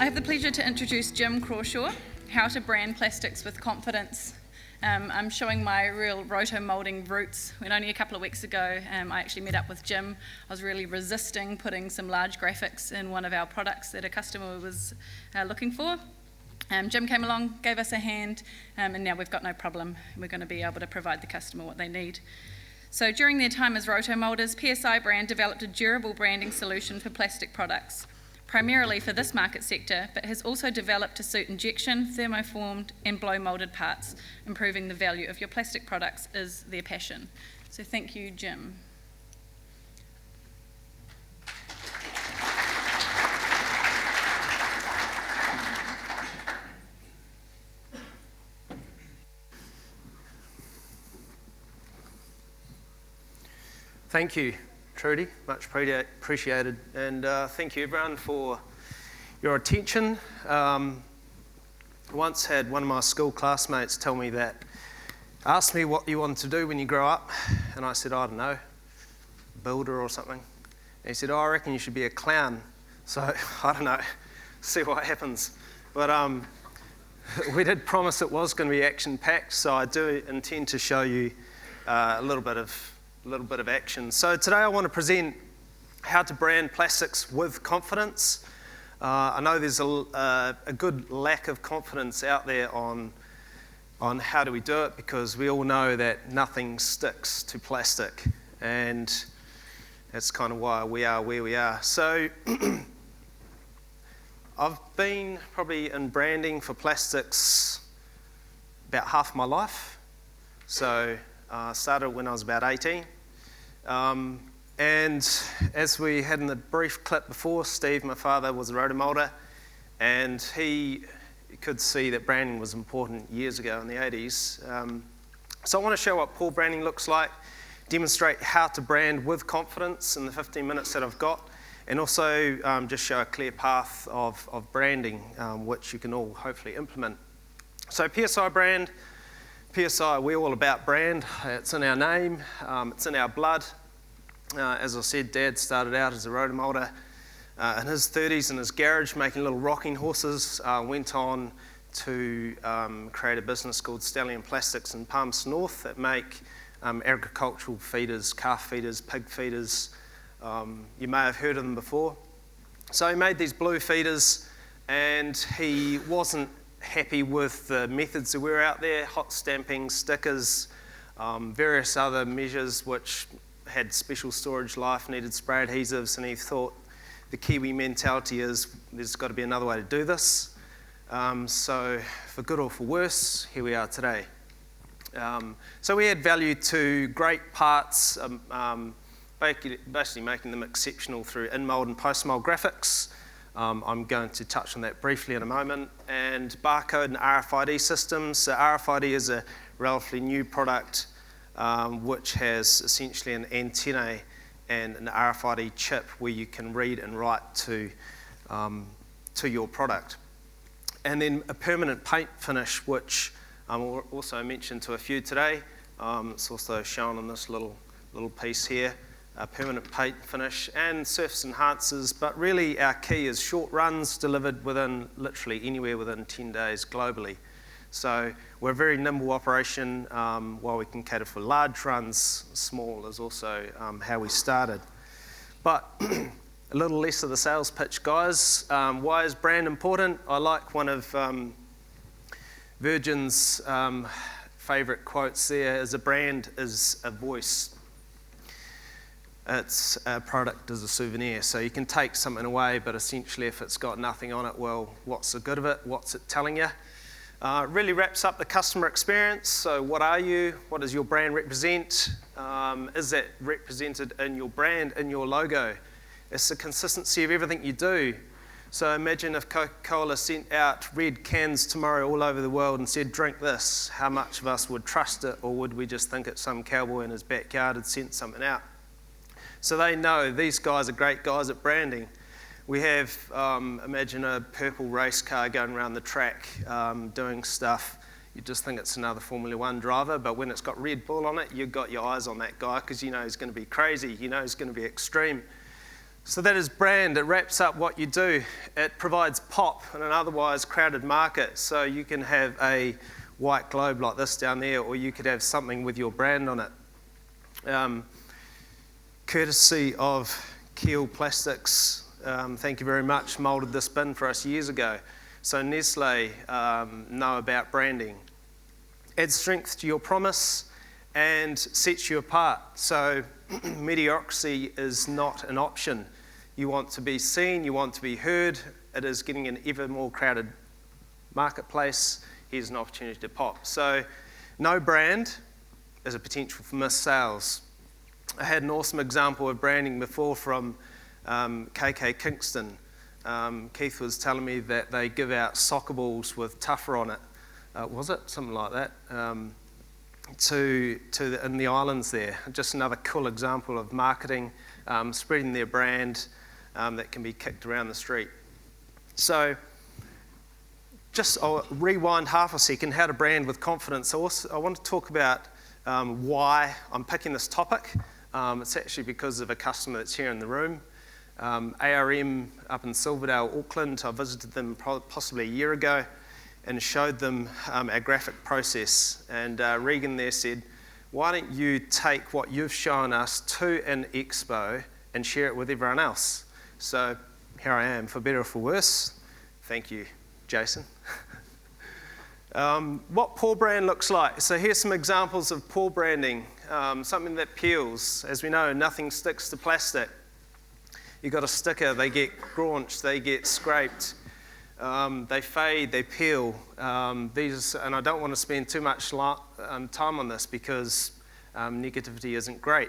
I have the pleasure to introduce Jim Crawshaw, How to Brand Plastics with Confidence. I'm showing my real roto-moulding roots. When only a couple of weeks ago, I actually met up with Jim. I was really resisting putting some large graphics in one of our products that a customer was looking for. Jim came along, gave us a hand, and now we've got no problem. We're going to be able to provide the customer what they need. So during their time as Rotomoulders, PSI brand developed a durable branding solution for plastic products, primarily for this market sector, but has also developed to suit injection, thermoformed and blow moulded parts. Improving the value of your plastic products is their passion. So thank you, Jim. Thank you, Trudy, much appreciated. And thank you everyone for your attention. Once had one of my school classmates tell me that, asked me what you want to do when you grow up, and I said, I don't know, builder or something. And he said, I reckon you should be a clown. So, I don't know, see what happens. But we did promise it was going to be action-packed, so I do intend to show you a little bit of action. So today I want to present how to brand plastics with confidence. I know there's a good lack of confidence out there on how do we do it, because we all know that nothing sticks to plastic, and that's kind of why we are where we are. So I've been probably in branding for plastics about half my life. So I started when I was about 18. And as we had in the brief clip before, Steve, my father, was a rotomoulder, and he could see that branding was important years ago in the 80s. So I want to show what poor branding looks like, demonstrate how to brand with confidence in the 15 minutes that I've got, and also just show a clear path of branding, which you can all hopefully implement. So PSI brand. PSI, we're all about brand. It's in our name, it's in our blood. As I said, Dad started out as a rotomoulder in his 30s in his garage making little rocking horses, went on to create a business called Stallion Plastics in Palms North that make agricultural feeders, calf feeders, pig feeders. You may have heard of them before. So he made these blue feeders, and he wasn't happy with the methods that were out there, hot stamping, stickers, various other measures which had special storage life, needed spray adhesives, and he thought the Kiwi mentality is there's got to be another way to do this. So for good or for worse, here we are today. So we add value to great parts, basically making them exceptional through in-mould and post-mould graphics. I'm going to touch on that briefly in a moment. And barcode and RFID systems. So RFID is a relatively new product which has essentially an antennae and an RFID chip where you can read and write to your product. And then a permanent paint finish, which I'll also mention to a few today. It's also shown on this little piece here. A permanent paint finish and surface enhancers, but really our key is short runs delivered within literally anywhere within 10 days globally. So we're a very nimble operation. While we can cater for large runs, small is also how we started. But a little less of the sales pitch, guys. Why is brand important? I like one of Virgin's favourite quotes there, is a brand is a voice. It's a product as a souvenir. So you can take something away, but essentially if it's got nothing on it, well, what's the good of it? What's it telling you? It really wraps up the customer experience. So what are you? What does your brand represent? Is that represented in your brand, in your logo? It's the consistency of everything you do. So imagine if Coca-Cola sent out red cans tomorrow all over the world and said, drink this. How much of us would trust it, or would we just think it's some cowboy in his backyard had sent something out? So they know these guys are great guys at branding. We have, imagine a purple race car going around the track doing stuff. You just think it's another Formula One driver, but when it's got Red Bull on it, you've got your eyes on that guy because you know he's going to be crazy, you know he's going to be extreme. So that is brand. It wraps up what you do. It provides pop in an otherwise crowded market. So you can have a white globe like this down there, or you could have something with your brand on it. Courtesy of Keel Plastics, thank you very much, moulded this bin for us years ago. So Nestle know about branding. Adds strength to your promise and sets you apart. So mediocrity is not an option. You want to be seen, you want to be heard. It is getting an ever more crowded marketplace. Here's an opportunity to pop. So no brand is a potential for missed sales. I had an awesome example of branding before from KK Kingston. Keith was telling me that they give out soccer balls with tougher on it. Was it? Something like that. In the islands there. Just another cool example of marketing, spreading their brand that can be kicked around the street. So I'll rewind half a second, how to brand with confidence. I want to talk about why I'm picking this topic. It's actually because of a customer that's here in the room. ARM up in Silverdale, Auckland. I visited them possibly a year ago and showed them our graphic process. And Regan there said, why don't you take what you've shown us to an expo and share it with everyone else? So here I am, for better or for worse. Thank you, Jason. What poor brand looks like. So here's some examples of poor branding. Something that peels. As we know, nothing sticks to plastic. You've got a sticker, they get graunched, they get scraped. They fade, they peel. And I don't want to spend too much time on this because negativity isn't great.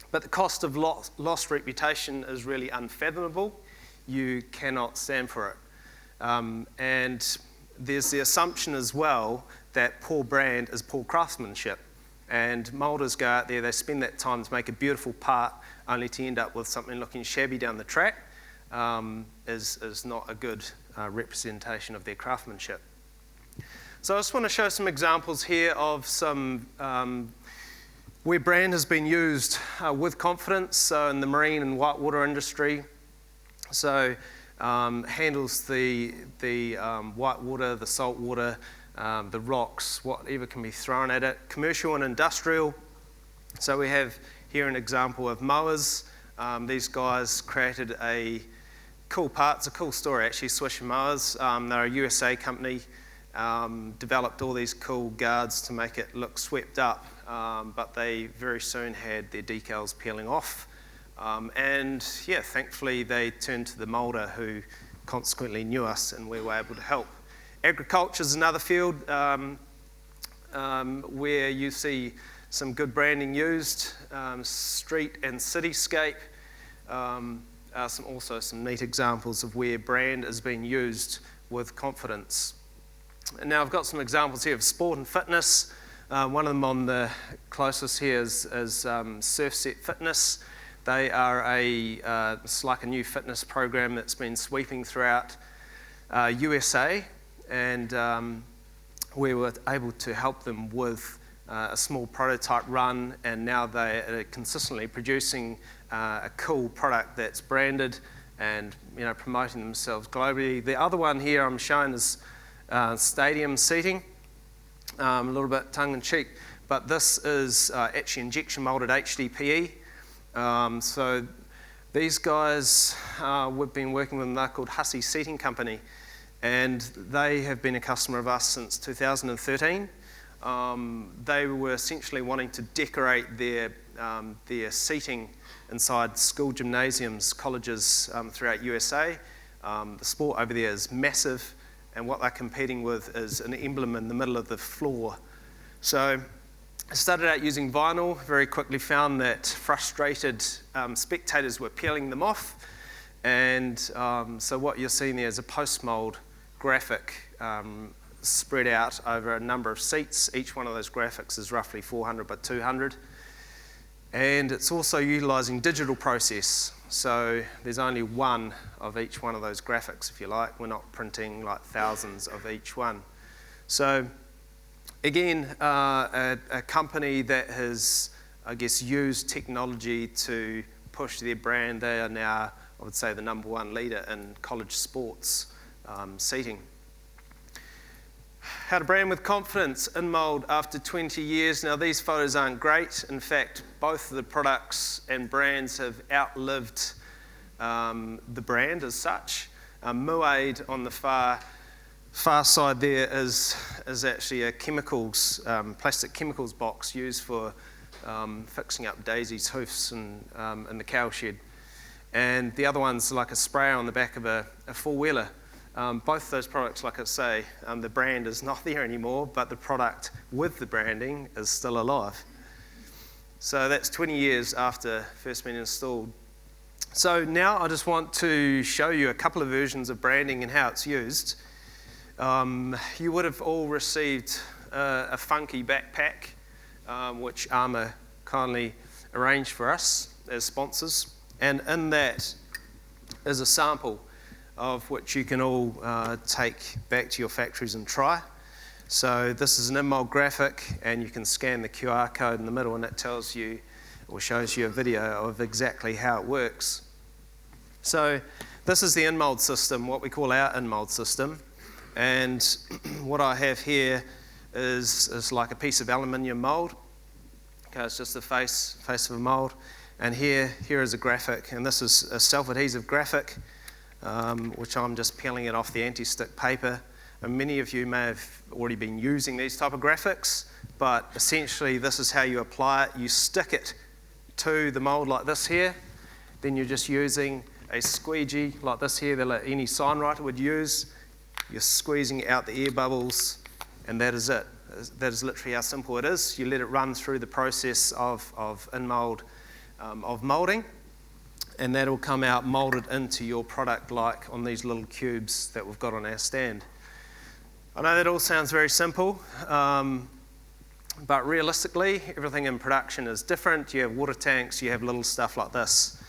But the cost of lost reputation is really unfathomable. You cannot stand for it. And there's the assumption as well that poor brand is poor craftsmanship. And moulders go out there, they spend that time to make a beautiful part, only to end up with something looking shabby down the track, is not a good representation of their craftsmanship. So I just want to show some examples here of some where brand has been used with confidence. So in the marine and whitewater industry, so handles the whitewater, the salt water, the rocks, whatever can be thrown at it. Commercial and industrial. So we have here an example of mowers. These guys created a cool part. It's a cool story actually, Swish Mowers. They're a USA company. Developed all these cool guards to make it look swept up, but they very soon had their decals peeling off. And yeah, thankfully they turned to the moulder who consequently knew us and we were able to help. Agriculture is another field where you see some good branding used, street and cityscape. Also some neat examples of where brand is being used with confidence. And now I've got some examples here of sport and fitness. One of them on the closest here is Surfset Fitness. They are it's like a new fitness program that's been sweeping throughout USA, and we were able to help them with a small prototype run, and now they are consistently producing a cool product that's branded and promoting themselves globally. The other one here I'm showing is stadium seating, a little bit tongue-in-cheek, but this is actually injection molded HDPE. So these guys, we've been working with them. They're called Hussey Seating Company, and they have been a customer of us since 2013. They were essentially wanting to decorate their seating inside school gymnasiums, colleges throughout USA. The sport over there is massive, and what they're competing with is an emblem in the middle of the floor. So I started out using vinyl, very quickly found that frustrated spectators were peeling them off, and so what you're seeing there is a post-mold graphic spread out over a number of seats. Each one of those graphics is roughly 400 by 200, and it's also utilising digital process. So there's only one of each one of those graphics, if you like. We're not printing like thousands of each one. So again, a company that has, I guess, used technology to push their brand. They are now, I would say, the #1 leader in college sports seating. How to brand with confidence in mould after 20 years. Now, these photos aren't great. In fact, both of the products and brands have outlived the brand as such. Moulders on the far side there is actually a plastic chemicals box used for fixing up Daisy's hoofs in the cow shed. And the other one's like a sprayer on the back of a four-wheeler. Both of those products, like I say, the brand is not there anymore, but the product with the branding is still alive. So that's 20 years after first being installed. So now I just want to show you a couple of versions of branding and how it's used. You would have all received a funky backpack, which Armour kindly arranged for us as sponsors. And in that is a sample of which you can all take back to your factories and try. So this is an in-mould graphic, and you can scan the QR code in the middle, and it tells you or shows you a video of exactly how it works. So this is the in-mould system, what we call our in-mould system. And what I have here is like a piece of aluminium mould. Okay, it's just the face of a mould. And here is a graphic, and this is a self-adhesive graphic, which I'm just peeling it off the anti-stick paper. And many of you may have already been using these type of graphics, but essentially this is how you apply it. You stick it to the mould like this here, then you're just using a squeegee like this here that any sign writer would use. You're squeezing out the air bubbles, and that is it. That is literally how simple it is. You let it run through the process of in-mould, of moulding, and that will come out moulded into your product like on these little cubes that we've got on our stand. I know that all sounds very simple, but realistically, everything in production is different. You have water tanks, you have little stuff like this,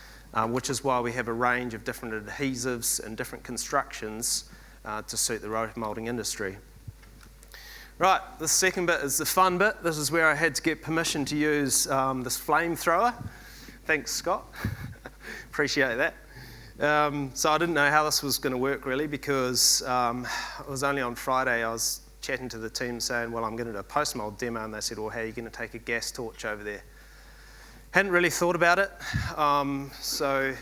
which is why we have a range of different adhesives and different constructions to suit the rotomoulding industry. Right, the second bit is the fun bit. This is where I had to get permission to use this flamethrower. Thanks, Scott. Appreciate that. So I didn't know how this was going to work really, because it was only on Friday I was chatting to the team saying, well, I'm going to do a post-mould demo, and they said, well, how are you going to take a gas torch over there? Hadn't really thought about it, so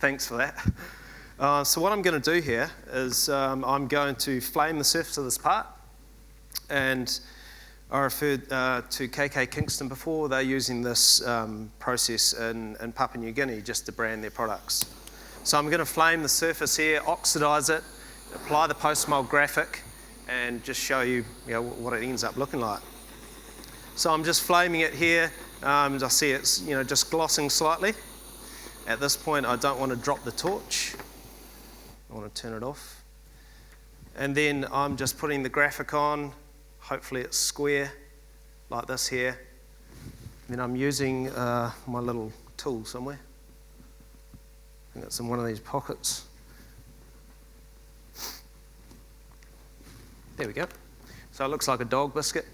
thanks for that. So what I'm going to do here is I'm going to flame the surface of this part, and I referred to KK Kingston before. They're using this process in Papua New Guinea just to brand their products. So I'm going to flame the surface here, oxidise it, apply the post-mould graphic, and just show you, what it ends up looking like. So I'm just flaming it here. I see it's just glossing slightly. At this point, I don't want to drop the torch. I want to turn it off. And then I'm just putting the graphic on. Hopefully it's square, like this here. Then I'm using my little tool somewhere. I think it's in one of these pockets. There we go. So it looks like a dog biscuit.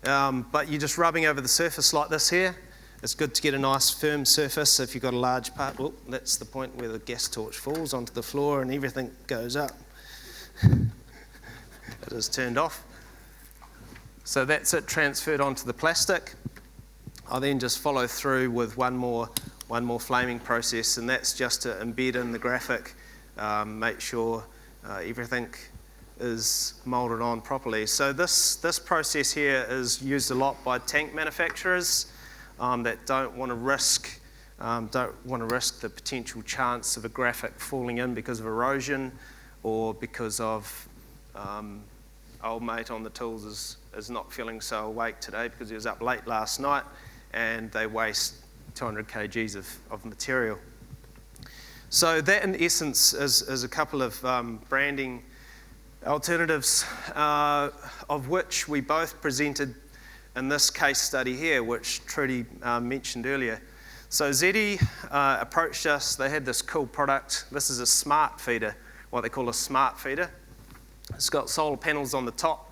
But you're just rubbing over the surface like this here. It's good to get a nice firm surface. If you've got a large part, well, that's the point where the gas torch falls onto the floor and everything goes up. It is turned off. So that's it transferred onto the plastic. I then just follow through with one more flaming process, and that's just to embed in the graphic, make sure everything is moulded on properly. So this process here is used a lot by tank manufacturers that don't want to risk the potential chance of a graphic falling in because of erosion, or because of old mate on the tools is not feeling so awake today because he was up late last night, and they waste 200 kgs of material. So that in essence is a couple of branding alternatives, of which we both presented in this case study here, which Trudy mentioned earlier. So Zeddy approached us. They had this cool product. This is a smart feeder, what they call a smart feeder. It's got solar panels on the top,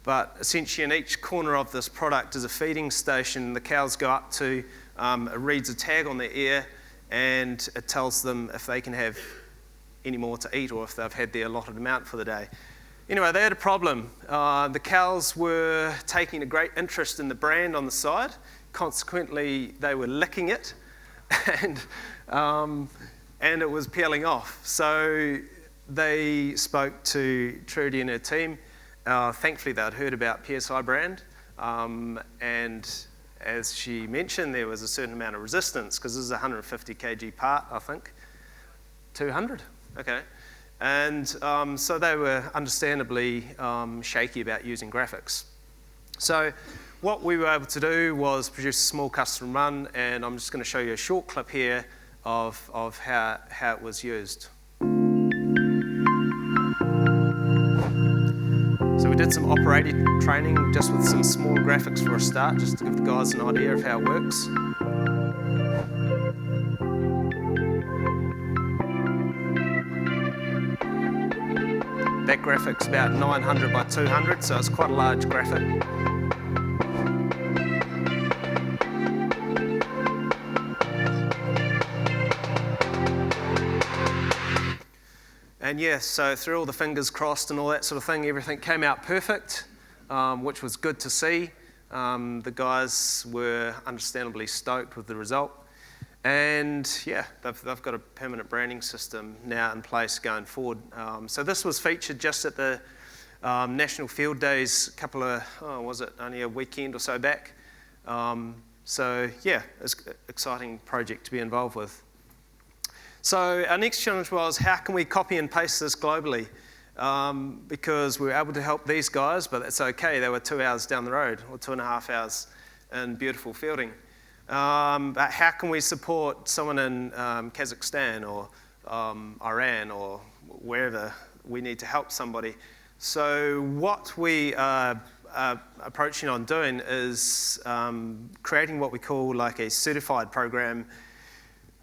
but essentially in each corner of this product is a feeding station. The cows go up to It reads a tag on their ear and it tells them if they can have any more to eat or if they've had their allotted amount for the day. Anyway, they had a problem. The cows were taking a great interest in the brand on the side. Consequently, they were licking it and it was peeling off. So they spoke to Trudy and her team. Thankfully, they'd heard about PSI brand. And as she mentioned, there was a certain amount of resistance because this is a 150 kg part, I think. 200? Okay. And so they were understandably shaky about using graphics. So what we were able to do was produce a small custom run, and I'm just going to show you a short clip here of how it was used. So we did some operator training just with some small graphics for a start, just to give the guys an idea of how it works. That graphic's about 900 by 200, so it's quite a large graphic. And yeah, so through all the fingers crossed and all that sort of thing, everything came out perfect, which was good to see. The guys were understandably stoked with the result. And yeah, they've got a permanent branding system now in place going forward. So this was featured just at the National Field Days only a weekend or so back. So yeah, it's an exciting project to be involved with. So our next challenge was, how can we copy and paste this globally? Because we were able to help these guys, but that's okay. They were 2 hours down the road, or 2.5 hours in beautiful Fielding. But how can we support someone in Kazakhstan or Iran or wherever we need to help somebody? So what we are approaching on doing is creating what we call like a certified program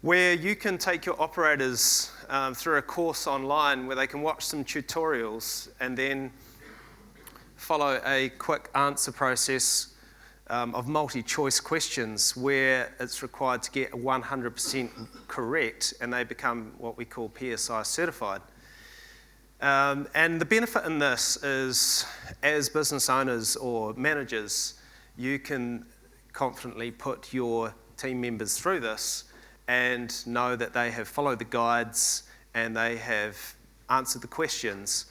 where you can take your operators through a course online where they can watch some tutorials and then follow a quick answer process of multi-choice questions where it's required to get 100% correct, and they become what we call PSI certified. And the benefit in this is, as business owners or managers, you can confidently put your team members through this and know that they have followed the guides and they have answered the questions,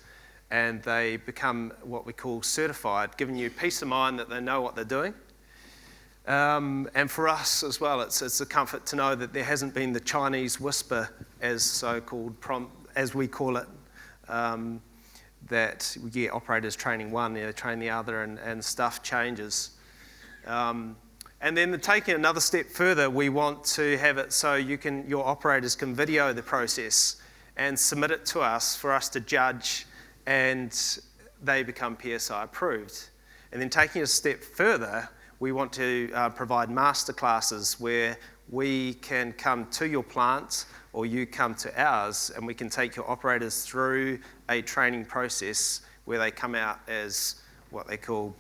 and they become what we call certified, giving you peace of mind that they know what they're doing. And for us as well, it's a comfort to know that there hasn't been the Chinese whisper, as so-called as we call it, that we get operators training one, they train the other, and stuff changes. And then taking another step further, we want to have it so your operators can video the process and submit it to us for us to judge, and they become PSI approved. And then taking a step further, we want to provide masterclasses where we can come to your plant or you come to ours, and we can take your operators through a training process where they come out as what they call,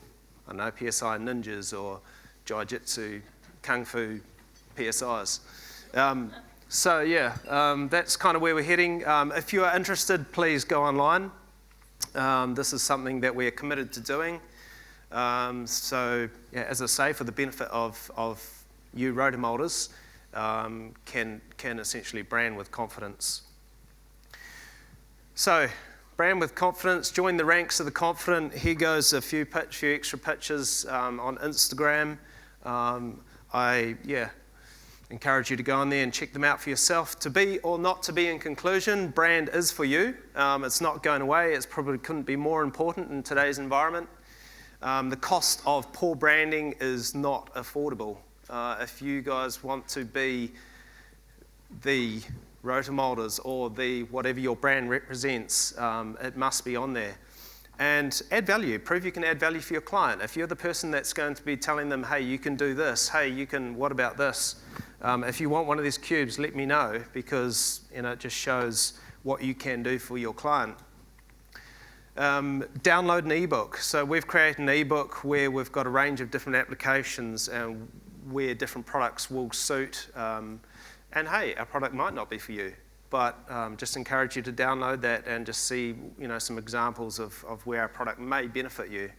I don't know, PSI ninjas or jiu-jitsu, kung fu PSIs. So yeah, that's kind of where we're heading. If you are interested, please go online. This is something that we're committed to doing. So yeah, as I say, for the benefit of you rotomoulders, can essentially brand with confidence. So, brand with confidence, join the ranks of the confident. Here goes a few extra pictures on Instagram. I encourage you to go on there and check them out for yourself. To be or not to be, in conclusion, brand is for you. It's not going away. It probably couldn't be more important in today's environment. The cost of poor branding is not affordable. If you guys want to be the Rotomoulders or the whatever your brand represents, it must be on there. And add value. Prove you can add value for your client. If you're the person that's going to be telling them, hey, you can do this, hey, you can, what about this? If you want one of these cubes, let me know, because it just shows what you can do for your client. Download an ebook. So we've created an ebook where we've got a range of different applications, and where different products will suit. And hey, our product might not be for you, but just encourage you to download that and just see some examples of where our product may benefit you.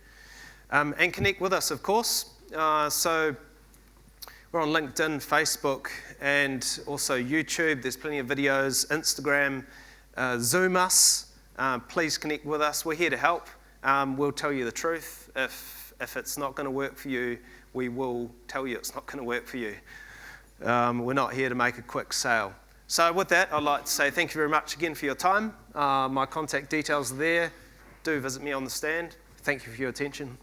And connect with us, of course. So we're on LinkedIn, Facebook, and also YouTube. There's plenty of videos, Instagram, Zoom us. Please connect with us. We're here to help. We'll tell you the truth. If it's not going to work for you, we will tell you it's not going to work for you. We're not here to make a quick sale. So with that, I'd like to say thank you very much again for your time. My contact details are there. Do visit me on the stand. Thank you for your attention.